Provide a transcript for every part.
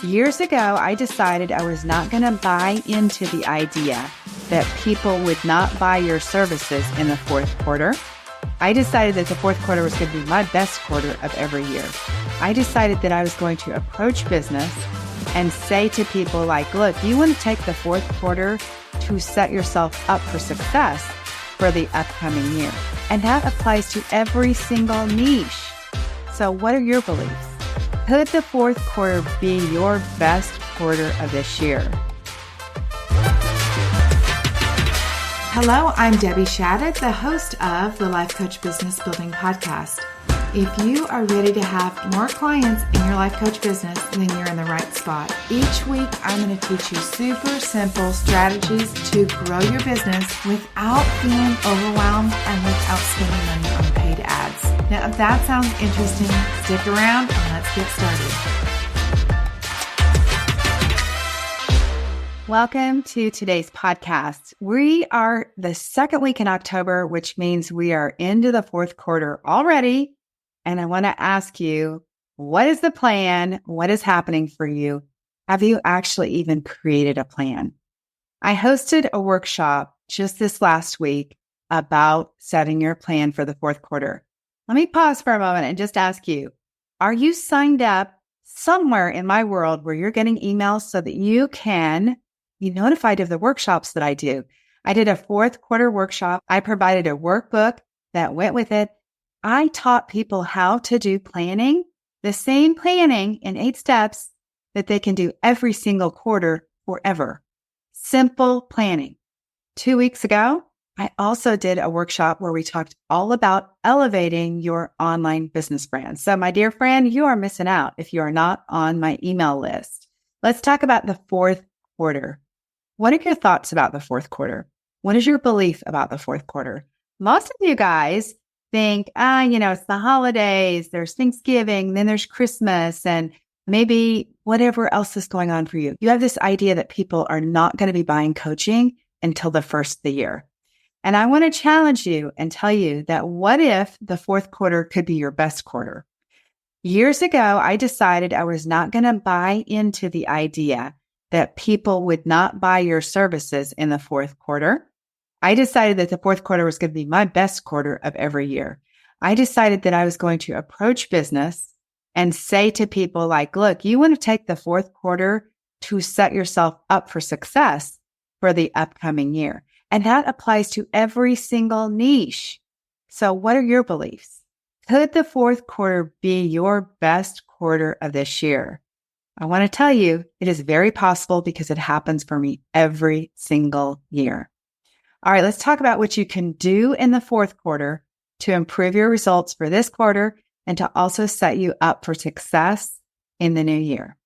Years ago, I decided I was not going to buy into the idea that people would not buy your services in the fourth quarter. I decided that the fourth quarter was going to be my best quarter of every year. I decided that I was going to approach business and say to people like, look, you want to take the fourth quarter to set yourself up for success for the upcoming year. And that applies to every single niche. So what are your beliefs? Could the fourth quarter be your best quarter of this year? Hello, I'm Debbie Shadid, the host of the Life Coach Business Building Podcast. If you are ready to have more clients in your life coach business, then you're in the right spot. Each week, I'm going to teach you super simple strategies to grow your business without feeling overwhelmed and without spending money on paid ads. Now, if that sounds interesting, stick around and let's get started. Welcome to today's podcast. We are the second week in October, which means we are into the fourth quarter already. And I want to ask you, what is the plan? What is happening for you? Have you actually even created a plan? I hosted a workshop just this last week about setting your plan for the fourth quarter. Let me pause for a moment and just ask you, are you signed up somewhere in my world where you're getting emails so that you can be notified of the workshops that I do? I did a fourth quarter workshop. I provided a workbook that went with it. I taught people how to do planning, the same planning in 8 steps that they can do every single quarter forever. Simple planning. 2 weeks ago, I also did a workshop where we talked all about elevating your online business brand. So my dear friend, you are missing out if you are not on my email list. Let's talk about the fourth quarter. What are your thoughts about the fourth quarter? What is your belief about the fourth quarter? Most of you guys think, it's the holidays, there's Thanksgiving, then there's Christmas, and maybe whatever else is going on for you. You have this idea that people are not going to be buying coaching until the first of the year. And I want to challenge you and tell you that what if the fourth quarter could be your best quarter? Years ago, I decided I was not going to buy into the idea that people would not buy your services in the fourth quarter. I decided that the fourth quarter was going to be my best quarter of every year. I decided that I was going to approach business and say to people like, look, you want to take the fourth quarter to set yourself up for success for the upcoming year. And that applies to every single niche. So what are your beliefs? Could the fourth quarter be your best quarter of this year? I want to tell you, it is very possible because it happens for me every single year. All right, let's talk about what you can do in the fourth quarter to improve your results for this quarter and to also set you up for success in the new year.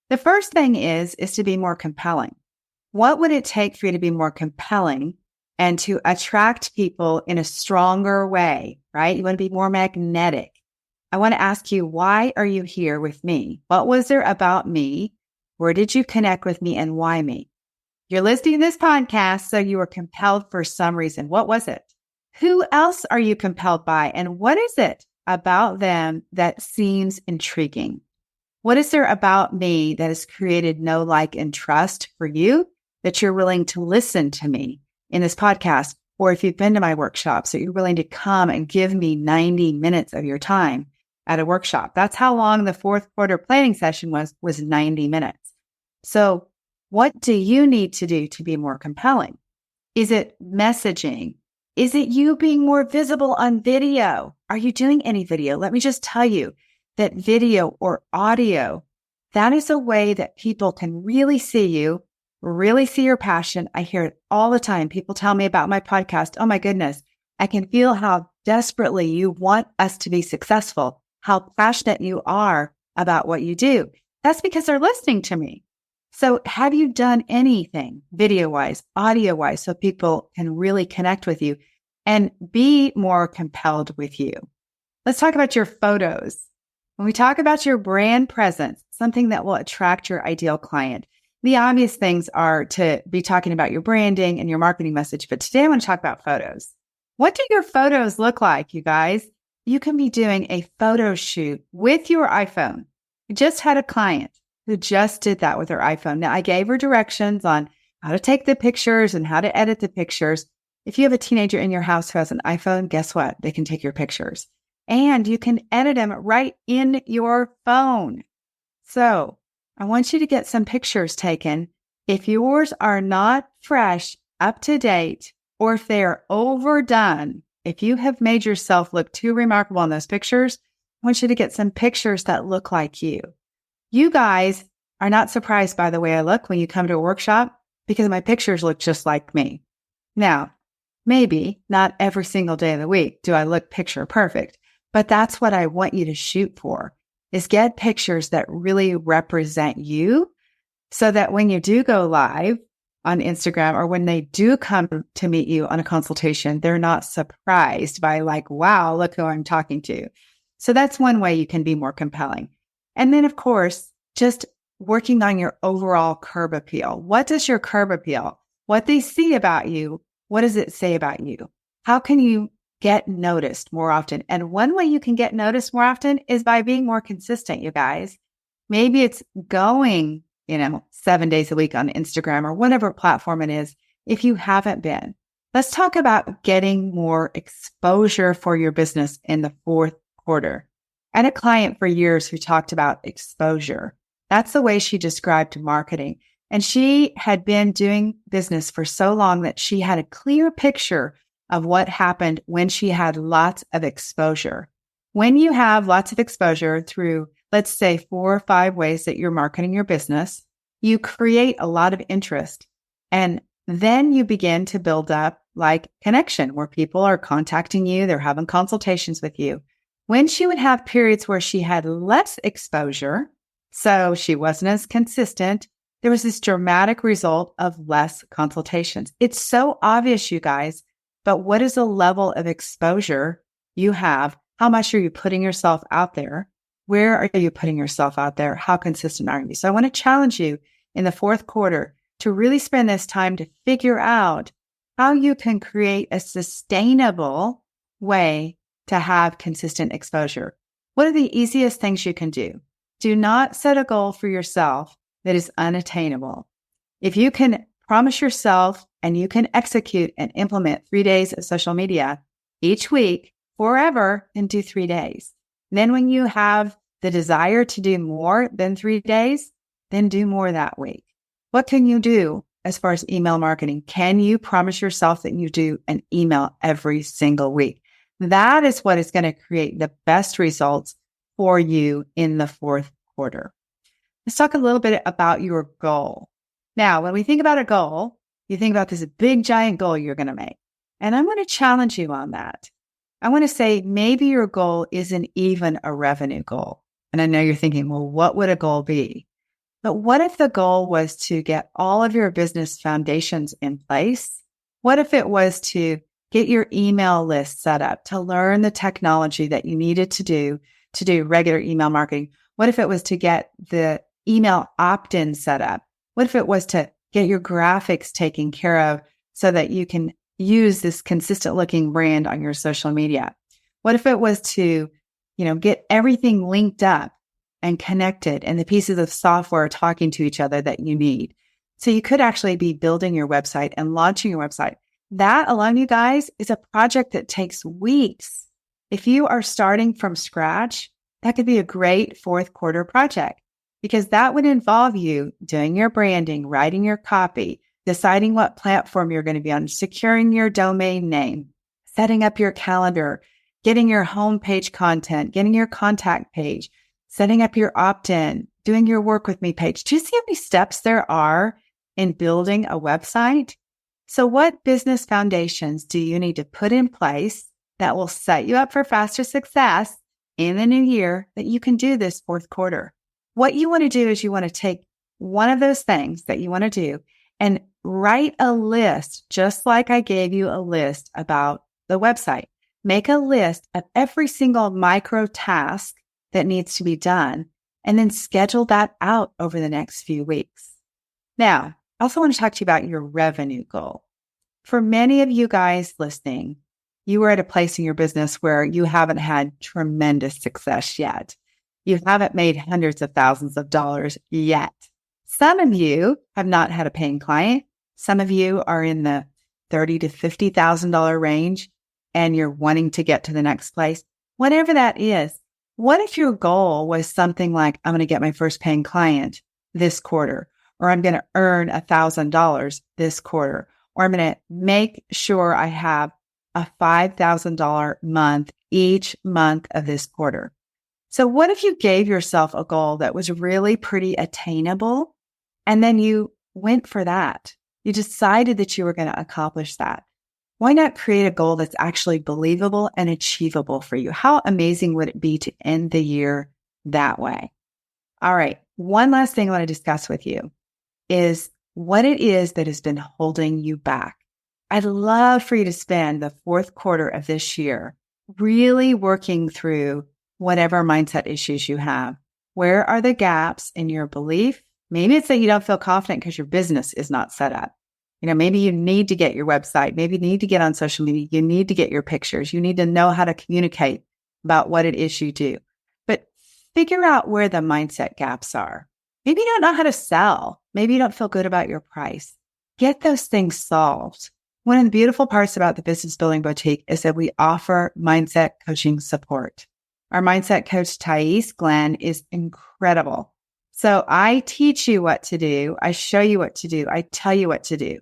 The first thing is to be more compelling. What would it take for you to be more compelling and to attract people in a stronger way, right? You want to be more magnetic. I want to ask you, why are you here with me? What was there about me? Where did you connect with me and why me? You're listening to this podcast, so you were compelled for some reason. What was it? Who else are you compelled by? And what is it about them that seems intriguing? What is there about me that has created know, like, and trust for you that you're willing to listen to me in this podcast? Or if you've been to my workshops, that you're willing to come and give me 90 minutes of your time at a workshop. That's how long the fourth quarter planning session was 90 minutes. So what do you need to do to be more compelling? Is it messaging? Is it you being more visible on video? Are you doing any video? Let me just tell you that video or audio, that is a way that people can really see you, really see your passion. I hear it all the time. People tell me about my podcast. Oh my goodness, I can feel how desperately you want us to be successful, how passionate you are about what you do. That's because they're listening to me. So have you done anything video-wise, audio-wise, so people can really connect with you and be more compelled with you? Let's talk about your photos. When we talk about your brand presence, something that will attract your ideal client, the obvious things are to be talking about your branding and your marketing message. But today I want to talk about photos. What do your photos look like, you guys? You can be doing a photo shoot with your iPhone. I just had a client who just did that with her iPhone. Now, I gave her directions on how to take the pictures and how to edit the pictures. If you have a teenager in your house who has an iPhone, guess what? They can take your pictures and you can edit them right in your phone. So I want you to get some pictures taken. If yours are not fresh, up to date, or if they are overdone, if you have made yourself look too remarkable in those pictures, I want you to get some pictures that look like you. You guys are not surprised by the way I look when you come to a workshop because my pictures look just like me. Now, maybe not every single day of the week do I look picture perfect, but that's what I want you to shoot for, is get pictures that really represent you so that when you do go live on Instagram or when they do come to meet you on a consultation, they're not surprised by like, wow, look who I'm talking to. So that's one way you can be more compelling. And then, of course, just working on your overall curb appeal. What does your curb appeal? What they see about you, what does it say about you? How can you get noticed more often? And one way you can get noticed more often is by being more consistent, you guys. Maybe it's going, 7 days a week on Instagram or whatever platform it is if you haven't been. Let's talk about getting more exposure for your business in the fourth quarter. I had a client for years who talked about exposure. That's the way she described marketing. And she had been doing business for so long that she had a clear picture of what happened when she had lots of exposure. When you have lots of exposure through, let's say, 4 or 5 ways that you're marketing your business, you create a lot of interest. And then you begin to build up like connection where people are contacting you, they're having consultations with you. When she would have periods where she had less exposure, so she wasn't as consistent, there was this dramatic result of less consultations. It's so obvious, you guys, but what is the level of exposure you have? How much are you putting yourself out there? Where are you putting yourself out there? How consistent are you? So I want to challenge you in the fourth quarter to really spend this time to figure out how you can create a sustainable way to have consistent exposure. What are the easiest things you can do? Do not set a goal for yourself that is unattainable. If you can promise yourself and you can execute and implement 3 days of social media each week forever, then do 3 days. Then when you have the desire to do more than 3 days, then do more that week. What can you do as far as email marketing? Can you promise yourself that you do an email every single week? That is what is going to create the best results for you in the fourth quarter. Let's talk a little bit about your goal. Now, when we think about a goal, you think about this big, giant goal you're going to make. And I'm going to challenge you on that. I want to say maybe your goal isn't even a revenue goal. And I know you're thinking, well, what would a goal be? But what if the goal was to get all of your business foundations in place? What if it was to get your email list set up, to learn the technology that you needed to do regular email marketing? What if it was to get the email opt-in set up? What if it was to get your graphics taken care of so that you can use this consistent looking brand on your social media? What if it was to, get everything linked up and connected and the pieces of software talking to each other that you need? So you could actually be building your website and launching your website. That alone, you guys, is a project that takes weeks. If you are starting from scratch, that could be a great fourth quarter project because that would involve you doing your branding, writing your copy, deciding what platform you're going to be on, securing your domain name, setting up your calendar, getting your homepage content, getting your contact page, setting up your opt-in, doing your work with me page. Do you see how many steps there are in building a website? So what business foundations do you need to put in place that will set you up for faster success in the new year that you can do this fourth quarter? What you want to do is you want to take one of those things that you want to do and write a list, just like I gave you a list about the website. Make a list of every single micro task that needs to be done, and then schedule that out over the next few weeks. Now, I also want to talk to you about your revenue goal. For many of you guys listening, you are at a place in your business where you haven't had tremendous success yet. You haven't made hundreds of thousands of dollars yet. Some of you have not had a paying client. Some of you are in the $30,000 to $50,000 range and you're wanting to get to the next place. Whatever that is, what if your goal was something like, I'm going to get my first paying client this quarter, or I'm going to earn $1,000 this quarter, or I'm going to make sure I have a $5,000 month each month of this quarter. So what if you gave yourself a goal that was really pretty attainable and then you went for that? You decided that you were going to accomplish that. Why not create a goal that's actually believable and achievable for you? How amazing would it be to end the year that way? All right. One last thing I want to discuss with you is what it is that has been holding you back. I'd love for you to spend the fourth quarter of this year really working through whatever mindset issues you have. Where are the gaps in your belief? Maybe it's that you don't feel confident because your business is not set up. Maybe you need to get your website. Maybe you need to get on social media. You need to get your pictures. You need to know how to communicate about what it is you do. But figure out where the mindset gaps are. Maybe you don't know how to sell. Maybe you don't feel good about your price. Get those things solved. One of the beautiful parts about the Business Building Boutique is that we offer mindset coaching support. Our mindset coach, Thais Glenn, is incredible. So I teach you what to do. I show you what to do. I tell you what to do.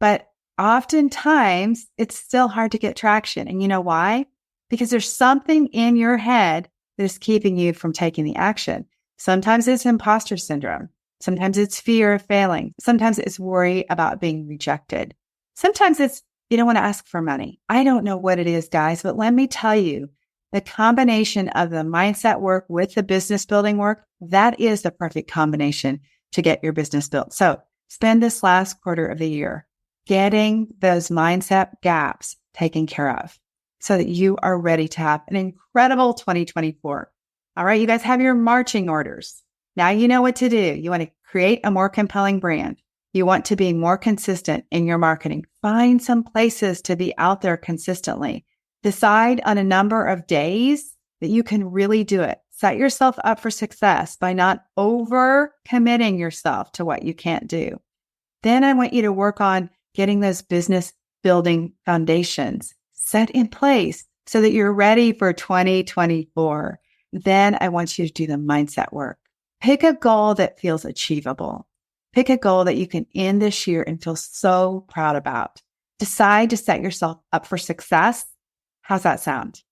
But oftentimes, it's still hard to get traction. And you know why? Because there's something in your head that is keeping you from taking the action. Sometimes it's imposter syndrome. Sometimes it's fear of failing. Sometimes it's worry about being rejected. Sometimes it's you don't want to ask for money. I don't know what it is, guys, but let me tell you, the combination of the mindset work with the business building work, that is the perfect combination to get your business built. So spend this last quarter of the year getting those mindset gaps taken care of so that you are ready to have an incredible 2024. All right, you guys have your marching orders. Now you know what to do. You want to create a more compelling brand. You want to be more consistent in your marketing. Find some places to be out there consistently. Decide on a number of days that you can really do it. Set yourself up for success by not over committing yourself to what you can't do. Then I want you to work on getting those business building foundations set in place so that you're ready for 2024. Then I want you to do the mindset work. Pick a goal that feels achievable. Pick a goal that you can end this year and feel so proud about. Decide to set yourself up for success. How's that sound?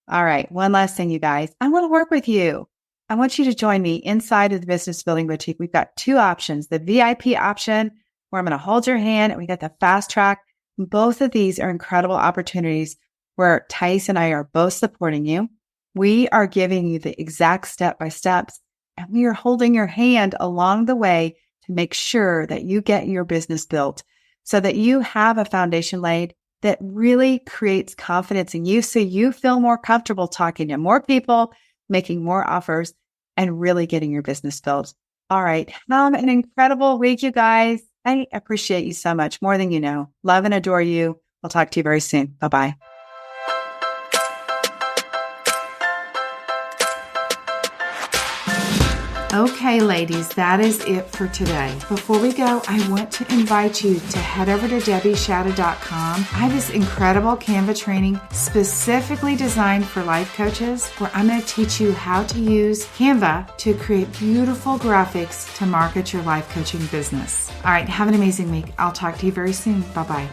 All right. One last thing, you guys. I want to work with you. I want you to join me inside of the Business Building Boutique. We've got two options. The VIP option, where I'm going to hold your hand, and we got the fast track. Both of these are incredible opportunities where Thais and I are both supporting you. We are giving you the exact step-by-steps, and we are holding your hand along the way to make sure that you get your business built so that you have a foundation laid that really creates confidence in you so you feel more comfortable talking to more people, making more offers, and really getting your business built. All right. Have an incredible week, you guys. I appreciate you so much, more than you know. Love and adore you. I'll talk to you very soon. Bye-bye. Okay, ladies, that is it for today. Before we go, I want to invite you to head over to debbieshadid.com. I have this incredible Canva training specifically designed for life coaches where I'm going to teach you how to use Canva to create beautiful graphics to market your life coaching business. All right, have an amazing week. I'll talk to you very soon. Bye-bye.